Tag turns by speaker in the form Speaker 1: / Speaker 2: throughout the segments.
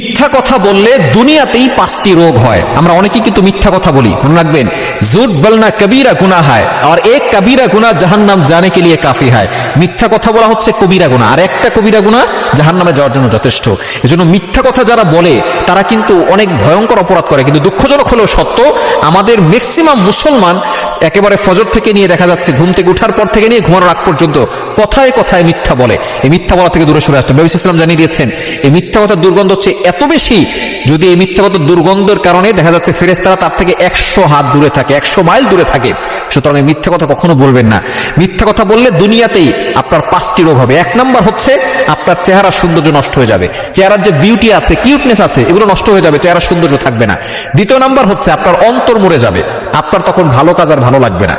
Speaker 1: মিথ্যা কথা বললে দুনিয়াতেই 5টি রোগ হয়। আমরা অনেকেই কিন্তু মিথ্যা কথা বলি, মনে রাখবেন, ঝুট বলনা কবিরা গুনাহ হয় আর এক কবিরা গুনাহ জাহান্নাম জানে কে লিয়ে কাফি হয়। মিথ্যা কথা বলা হচ্ছে কবিরা গুনাহ, আর একটা কবিরা গুনাহ জাহান্নামে যাওয়ার জন্য যথেষ্ট। এজন্য মিথ্যা কথা যারা বলে তারা কিন্তু অনেক ভয়ঙ্কর অপরাধ করে। কিন্তু দুঃখজনক হলেও সত্য, আমাদের ম্যাক্সিমাম মুসলমান একেবারে ফজর থেকে নিয়ে দেখা যাচ্ছে ঘুম থেকে ওঠার পর থেকে নিয়ে ঘুমানোর আগ পর্যন্ত কথায় কথায় মিথ্যা বলে। এই মিথ্যা বলা থেকে দূরে সরে আসতে নবী সাল্লাল্লাহু আলাইহি ওয়াসাল্লাম জানিয়ে দিয়েছেন, এই মিথ্যা কথার দুর্গন্ধ হচ্ছে এত বেশি, যদি এই মিথ্যা কথার দুর্গন্ধের কারণে দেখা যাচ্ছে ফেরেশতারা তার থেকে 100 হাত দূরে থাকে, 100 মাইল দূরে থাকে। সুতরাং এই মিথ্যা কথা কখনো বলবেন না। মিথ্যা কথা বললে দুনিয়াতেই আপনার 5টি রোগ হবে। 1 নাম্বার হচ্ছে আপনার চেহারার সৌন্দর্য নষ্ট হয়ে যাবে, চেহারার যে বিউটি আছে, কিউটনেস আছে, এগুলো নষ্ট হয়ে যাবে, চেহারার সৌন্দর্য থাকবে না। 2 নাম্বার হচ্ছে আপনার অন্তর মরে যাবে, আপনার তখন ভালো কাজ আর ভালো লাগবে না।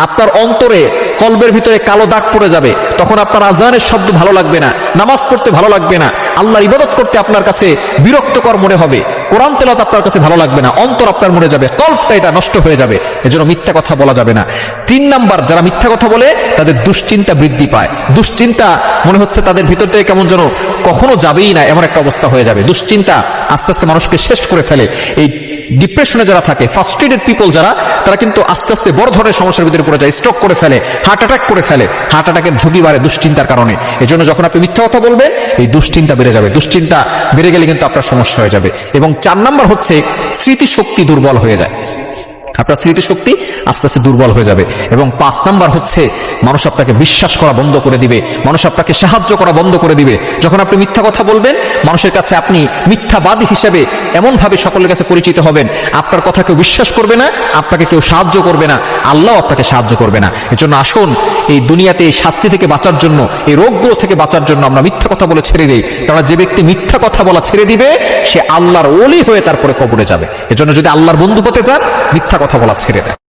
Speaker 1: আপনার অন্তরে কলবের ভিতরে কালো দাগ পড়ে যাবে, তখন আপনার আজানের শব্দ ভালো লাগবে না, নামাজ পড়তে ভালো লাগবে না, আল্লাহর ইবাদত করতে আপনার কাছে বিরক্তকর মনে হবে, কোরআন তেলাওয়াত আপনার কাছে ভালো লাগবে না, অন্তর আপনার মরে যাবে, কলবটা এটা নষ্ট হয়ে যাবে। এজন্য মিথ্যা কথা বলা যাবে না। 3 নাম্বার, যারা মিথ্যা কথা বলে তাদের দুশ্চিন্তা বৃদ্ধি পায়। দুশ্চিন্তা মনে হচ্ছে তাদের ভিতর থেকে কেমন যেন কখনো যাবেই না, এমন একটা অবস্থা হয়ে যাবে। দুশ্চিন্তা আস্তে আস্তে মানুষকে শেষ করে ফেলে। এই ডিপ্রেশনে যারা থাকে, ফ্রাস্ট্রেটেড পিপল যারা, তারা কিন্তু আস্তে আস্তে বড় ধরনের সমস্যার ভিতরে পড়ে যায়, স্ট্রোক করে ফেলে, হার্ট অ্যাটাক করে ফেলে। হার্ট অ্যাটাকের ঝুঁকি বাড়ে দুশ্চিন্তার কারণে। এই জন্য যখন আপনি মিথ্যা কথা বলবেন, এই দুশ্চিন্তা বেড়ে যাবে। দুশ্চিন্তা বেড়ে গেলে কিন্তু আপনার সমস্যা হয়ে যাবে। এবং 4 নাম্বার হচ্ছে স্মৃতিশক্তি দুর্বল হয়ে যায়, আপনার স্মৃতিশক্তি আস্তে আস্তে দুর্বল হয়ে যাবে। এবং 5 নাম্বার হচ্ছে মানুষ আপনাকে বিশ্বাস করা বন্ধ করে দিবে, মানুষ আপনাকে সাহায্য করা বন্ধ করে দিবে। যখন আপনি মিথ্যা কথা বলবেন, মানুষের কাছে আপনি মিথ্যাবাদী হিসেবে এমন ভাবে সকলের কাছে পরিচিত হবেন, আপনার কথা কেউ বিশ্বাস করবে না, আপনাকে কেউ সাহায্য করবে না, আল্লাহ আপনাকে সাহায্য করবে না। এজন্য আসুন, এই দুনিয়াতে এই শাস্তি থেকে বাঁচার জন্য, এই রোগগুলো থেকে বাঁচার জন্য আমরা মিথ্যা কথা বলে ছেড়ে দিই। কারণ যে ব্যক্তি মিথ্যা কথা বলা ছেড়ে দিবে, সে আল্লাহর ওলি হয়ে তারপরে কবরে যাবে। এজন্য যদি আল্লাহর বন্ধু হতে চান, মিথ্যা কথা বলা ছেড়ে দেয়।